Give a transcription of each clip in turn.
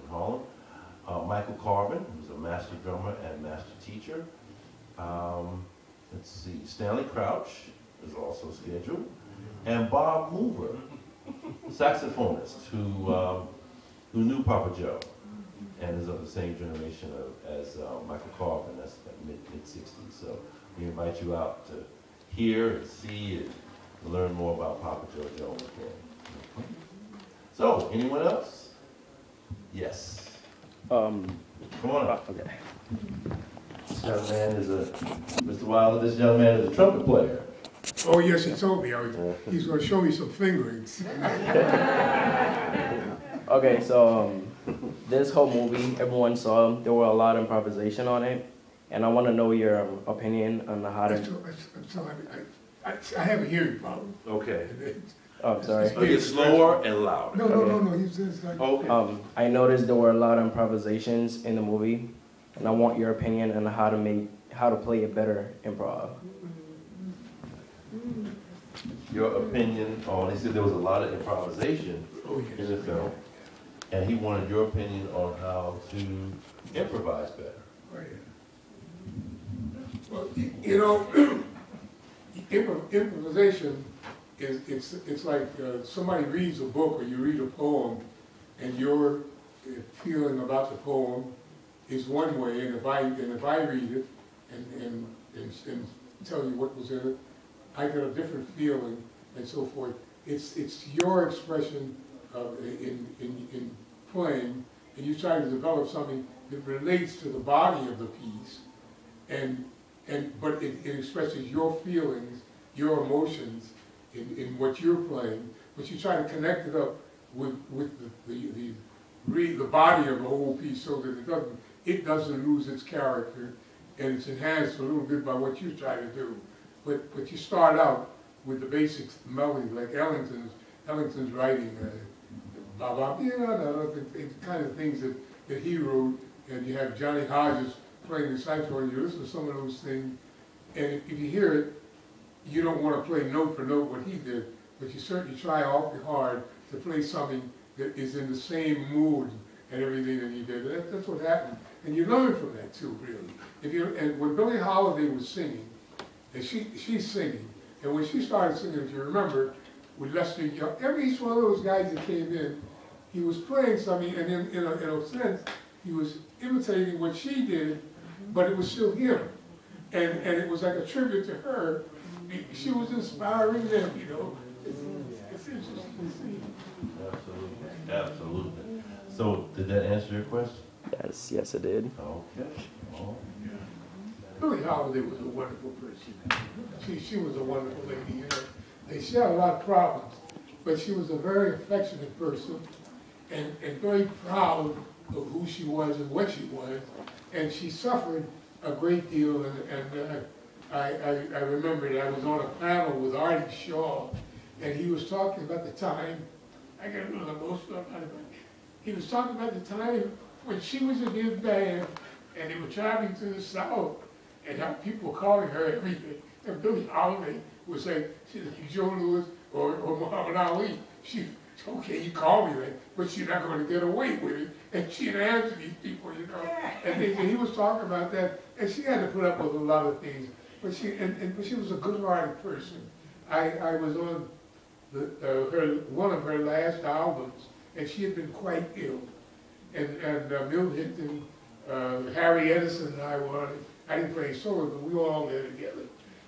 in Harlem. Michael Carvin, who's a master drummer and master teacher. Let's see, Stanley Crouch is also scheduled. And Bob Mover, saxophonist, who knew Papa Joe and is of the same generation as Michael Carvin. That's like mid-60s. So we invite you out to hear and see and learn more about Papa Joe Jones. So, anyone else? Yes. Come on up. Okay. This young man is Mr. Wilder, this young man is a trumpet player. Oh, yes, he told me. He's going to show me some fingerings. Okay, so this whole movie, everyone saw, there were a lot of improvisation on it, and I want to know your opinion on how to... I'm sorry, I have a hearing problem. Okay. Oh, sorry. So get slower and louder. No. He's just like... Okay. I noticed there were a lot of improvisations in the movie, and I want your opinion on how to play a better improv. Your opinion on, he said there was a lot of improvisation in the film, and he wanted your opinion on how to improvise better. Oh, yeah. Well, you know, improvisation it's like somebody reads a book or you read a poem, and your feeling about the poem is one way, and if I read it and tell you what was in it, I get a different feeling and so forth. It's your expression in playing, and you try to develop something that relates to the body of the piece, but it expresses your feelings, your emotions in what you're playing, but you try to connect it up with the body of the whole piece so that it doesn't lose its character, and it's enhanced a little bit by what you try to do. But you start out with the basic melody, like Ellington's writing, blah blah, the kind of things that he wrote, and you have Johnny Hodges playing the saxophone, and you listen to some of those things, and if you hear it, you don't want to play note for note what he did, but you certainly try awfully hard to play something that is in the same mood and everything that he did. That's what happened, and you learn from that too, really. And when Billie Holiday was singing, and she's singing, and when she started singing, if you remember, with Lester Young, every each one of those guys that came in, he was playing something, and in a sense, he was imitating what she did, but it was still him. And it was like a tribute to her. She was inspiring them, you know. It's interesting to see. Absolutely, absolutely. So, did that answer your question? Yes, it did. Okay. Oh. Billie Holiday was a wonderful person. She was a wonderful lady, you know. And she had a lot of problems, but she was a very affectionate person and very proud of who she was and what she was. And she suffered a great deal, and I remember that I was on a panel with Artie Shaw, and he was talking about the time, I get a little emotional about it, but he was talking about the time when she was in his band, and they were traveling to the South, and how people were calling her everything. And Billie Holiday would say, she's like Joe Louis or Muhammad Ali. Okay, you call me that, but you're not going to get away with it. And she'd answer these people, you know. And he was talking about that, and she had to put up with a lot of things. But she was a good-hearted person. I was on one of her last albums, and she had been quite ill. And Milt Hinton, Harry Edison, and I were on it. I didn't play solo, but we were all there together.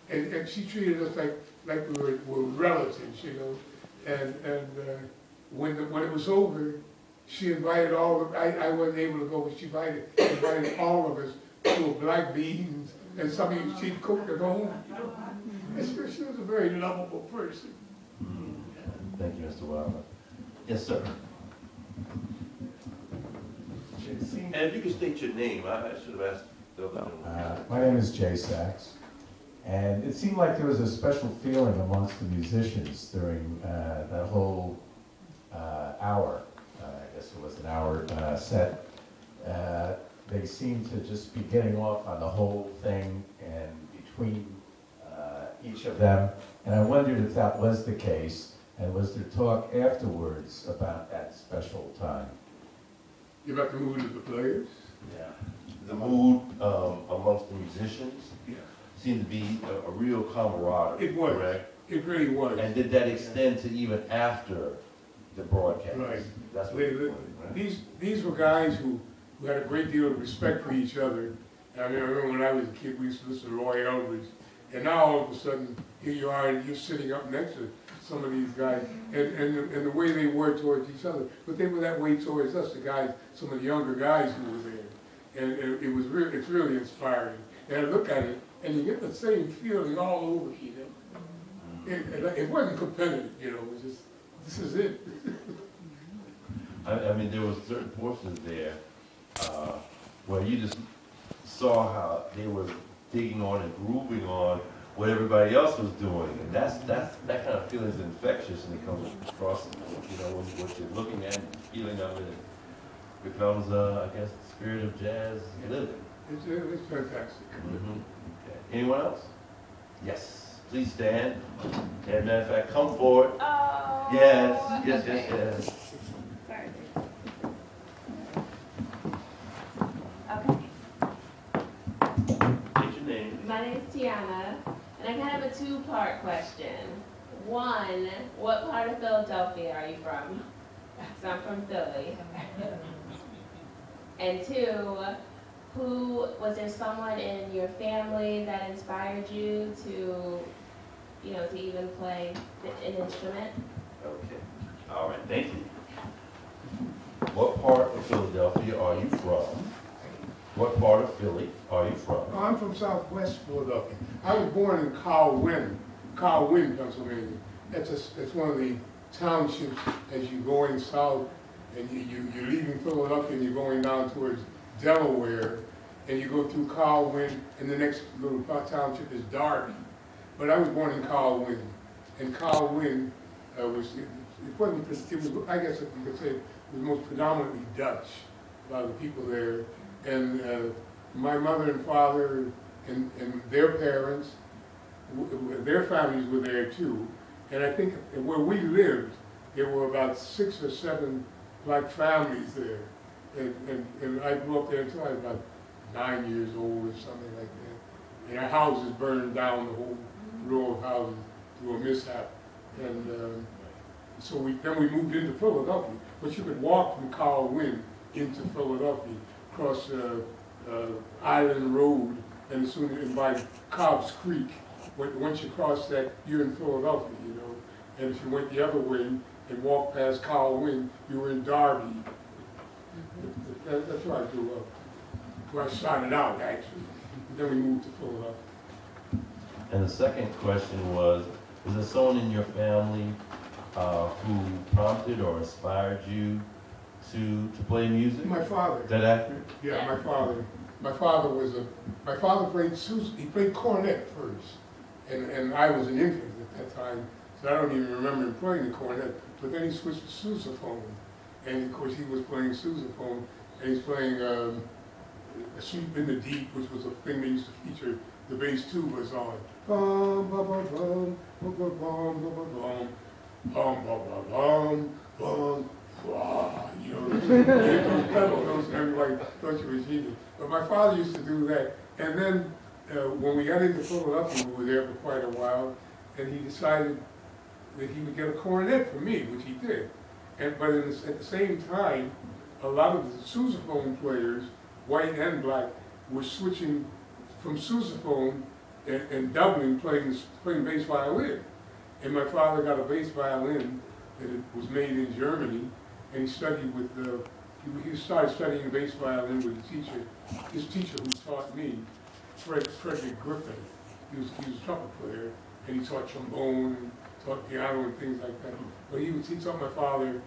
And she treated us like we were relatives, you know. And when it was over, she invited all of, I wasn't able to go, but she invited all of us to a black beans and something she'd cooked at home, you know. And she was a very lovable person. Thank you, Mr. Wilder. Yes, sir. And if you could state your name, I should have asked the other gentleman. My name is Jay Sachs, and it seemed like there was a special feeling amongst the musicians during that whole hour. I guess it was an hour set. They seemed to just be getting off on the whole thing and between each of them, and I wondered if that was the case, and was there talk afterwards about that special time? You about the mood of the players? Yeah. The mood amongst the musicians Yeah. seemed to be a real camaraderie. It was. Correct? It really was. And did that extend to even after the broadcast? Right. That's what They- it was, right? These were guys who had a great deal of respect for each other. I mean, I remember when I was a kid, we used to listen to Roy Eldridge. And now all of a sudden, here you are, and you're sitting up next to some of these guys, and the way they were towards each other. But they were that way towards us, the guys, some of the younger guys who were there. And it was it's really inspiring. And I look at it, and you get the same feeling all over, you know. It wasn't competitive, you know, it was just, this is it. I mean, there was certain portions there where you just saw how they were digging on and grooving on what everybody else was doing, and that kind of feeling is infectious, and it comes across, you know, what you're looking at, and feeling of it, it becomes, I guess, the spirit of jazz living. It's fantastic. Okay. Anyone else? Yes. Please stand. And matter of fact, come forward. Oh. Yes. Okay. Yes. Okay. State your name. My name is Tiana, and I kind of have a two-part question. One, what part of Philadelphia are you from? So I'm from Philly. And two, was there someone in your family that inspired you to, you know, to even play an instrument? Okay. All right. Thank you. What part of Philadelphia are you from? What part of Philly are you from? Oh, I'm from Southwest Philadelphia. I was born in Colwyn, Pennsylvania. It's one of the townships as you're going south, and you're leaving Philadelphia and you're going down towards Delaware, and you go through Colwyn, and the next little township is Darby. But I was born in Colwyn, and Colwyn I guess you could say it was most predominantly Dutch, a lot of the people there. And my mother and father and their parents, their families were there too. And I think where we lived, there were about 6 or 7 black families there. And I grew up there until I was about 9 years old or something like that. And our houses burned down, the whole row of houses, through a mishap. And so then we moved into Philadelphia. But you could walk from Colwyn into Philadelphia, across Island Road, and as soon as by Cobb's Creek. Once you cross that, you're in Philadelphia, you know. And if you went the other way and walked past Colwyn, you were in Darby. That's where I grew up. Where I started out, actually. Then we moved to Philadelphia. And the second question was there someone in your family who prompted or inspired you to play music? My father. Is that accurate? Yeah, my father. My father played he played cornet first, and I was an infant at that time, so I don't even remember him playing the cornet. But then he switched to sousaphone, and of course he was playing sousaphone, and he's playing A Sweep in the Deep, which was a thing they used to feature the bass tubas on. Bum bum bum bum bum bum bum bum bum bum bum bum. Wow, you know, those pedals, everybody thought you were genius. But my father used to do that. And then when we got into Philadelphia, we were there for quite a while, and he decided that he would get a cornet for me, which he did. But at the same time, a lot of the sousaphone players, white and black, were switching from sousaphone and doubling, playing bass violin. And my father got a bass violin that was made in Germany, and he studied with he started studying bass violin with his teacher who taught me, Frederick Griffin. He was a trumpet player, and he taught trombone, taught piano and things like that. But he taught my father,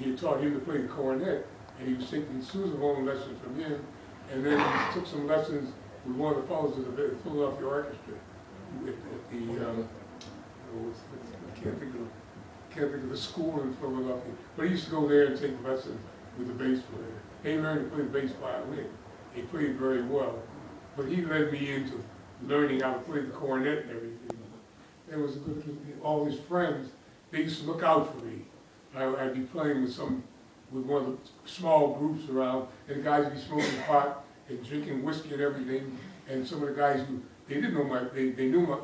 he taught him to play the cornet, and he was taking sousaphone lessons from him, and then he took some lessons with one of the fellows of the Philadelphia Orchestra at the, I can't think of the school in Philadelphia, but he used to go there and take lessons with the bass player. He learned to play the bass violin. He played very well, but he led me into learning how to play the cornet and everything. It was all his friends, they used to look out for me. I'd be playing with some with one of the small groups around, and the guys would be smoking pot and drinking whiskey and everything. And some of the guys who, they didn't know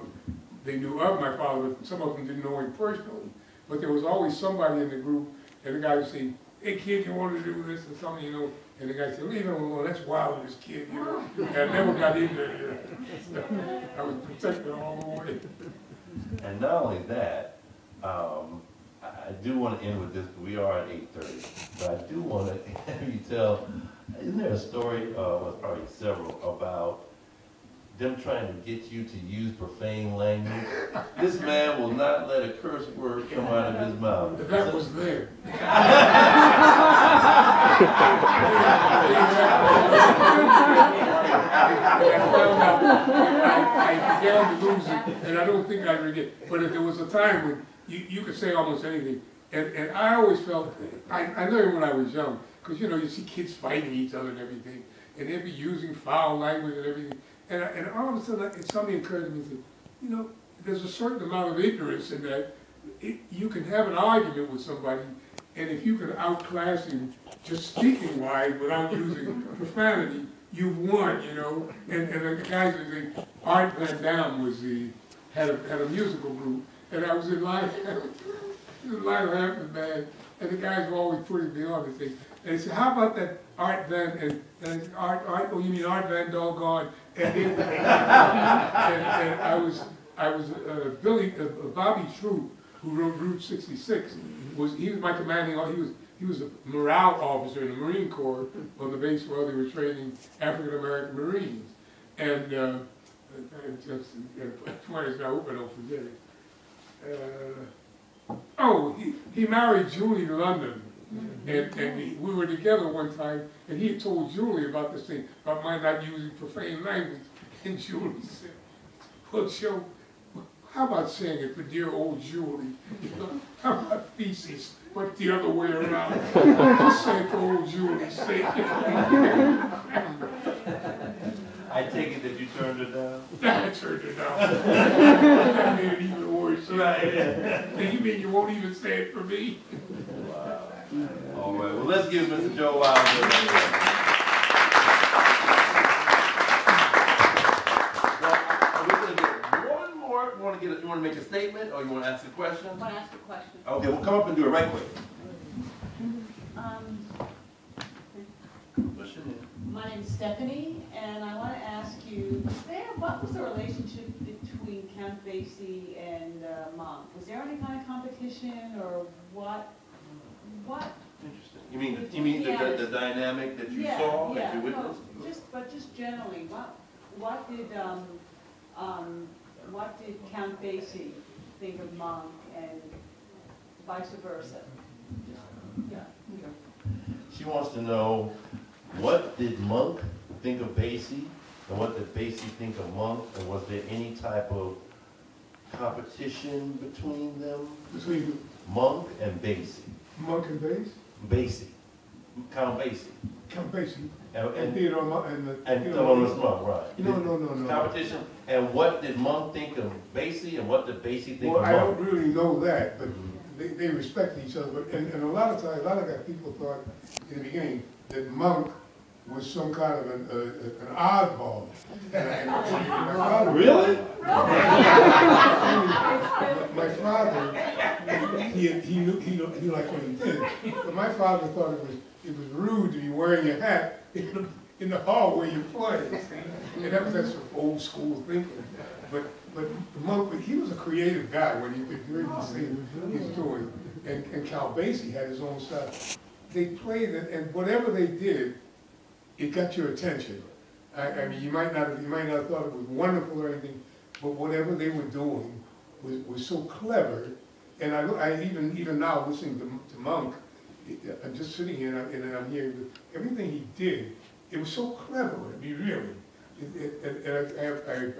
they knew of my father, but some of them didn't know him personally. But there was always somebody in the group, and the guy would say, "Hey kid, you want to do this or something, you know?" And the guy said, "Leave him alone, that's wild, this kid, you know." And I never got in there. I was protected all the way. And not only that, I do want to end with this, we are at 8:30, but I do want to have you tell, isn't there a story, well, probably several, about them trying to get you to use profane language? This man will not let a curse word come out of his mouth. That was there. I began to lose it, and I don't think I forget. But there was a time when you could say almost anything, and I always felt, I learned when I was young, because you know you see kids fighting each other and everything, and they'd be using foul language and everything, and all of a sudden something occurred to me that, you know, there's a certain amount of ignorance in that. You can have an argument with somebody, and if you can outclass him just speaking wise without using profanity, you've won, you know. And the guys, Art Van Dam was had a musical group, and I was in line, Hampton band, and the guys were always putting me on and things. And they said, "How about that Art Van?" And I said, Art, oh, you mean Art Van Doggone? And I was Bobby Troop, who wrote Route 66, he was my commanding, he was a morale officer in the Marine Corps on the base where they were training African American Marines. And just, I hope I don't forget it. He married Julie London, and we were together one time, and he had told Julie about this thing, about my not using profane language, and Julie said, "Well, Joe, how about saying it for dear old Julie? You know, how about feces, but the other way around? Just say it for old Julie's sake." I take it that you turned her down? I turned her down. That made it even worse. And you mean you won't even say it for me? Wow. All right, well, let's give Mr. Joe Wilder. You want to make a statement, or you want to ask a question? I want to ask a question. Okay, we'll come up and do it right quick. What's your name? My name's Stephanie, and I want to ask you, what was the relationship between Count Basie and Monk? Was there any kind of competition, or what? Interesting. You mean the dynamic that you saw, that you witnessed? No, just generally, what did Count Basie think of Monk, and vice versa? Yeah. She wants to know, what did Monk think of Basie, and what did Basie think of Monk, and was there any type of competition between them? Between Monk and Basie. Monk and Basie? Basie. Count Basie. Count Basie. And Theodore Monk and Thelonious Monk, right. No. Competition. And what did Monk think of Basie, and what did Basie think of Well, Monk? I don't really know that, but they respected each other. But and a lot of times, people thought in the beginning that Monk was some kind of an oddball. And my father, Really? my father, he liked what he did. But my father thought it was rude to be wearing a hat in the hall where you play. And that's some old school thinking. But Monk, he was a creative guy when you could really see what he's doing. And Count Basie had his own style. They played it, and whatever they did, it got your attention. I mean, you might not have thought it was wonderful or anything, but whatever they were doing was so clever. And I even now listening to Monk, I'm just sitting here and I'm hearing everything he did. It was so clever. I mean, really. And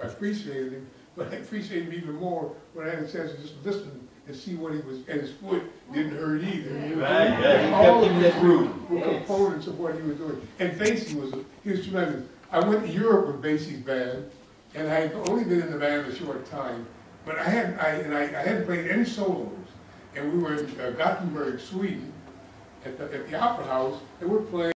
I appreciated him, but I appreciated him even more when I had a chance to just listen and see what he was, and his foot didn't hurt either. You know? Right, yeah, he all kept of that these groove. were components of what he was doing. And Basie was tremendous. I went to Europe with Basie's band, and I had only been in the band a short time, but I hadn't played any solos. And we were in Gothenburg, Sweden, at the Opera House, they were playing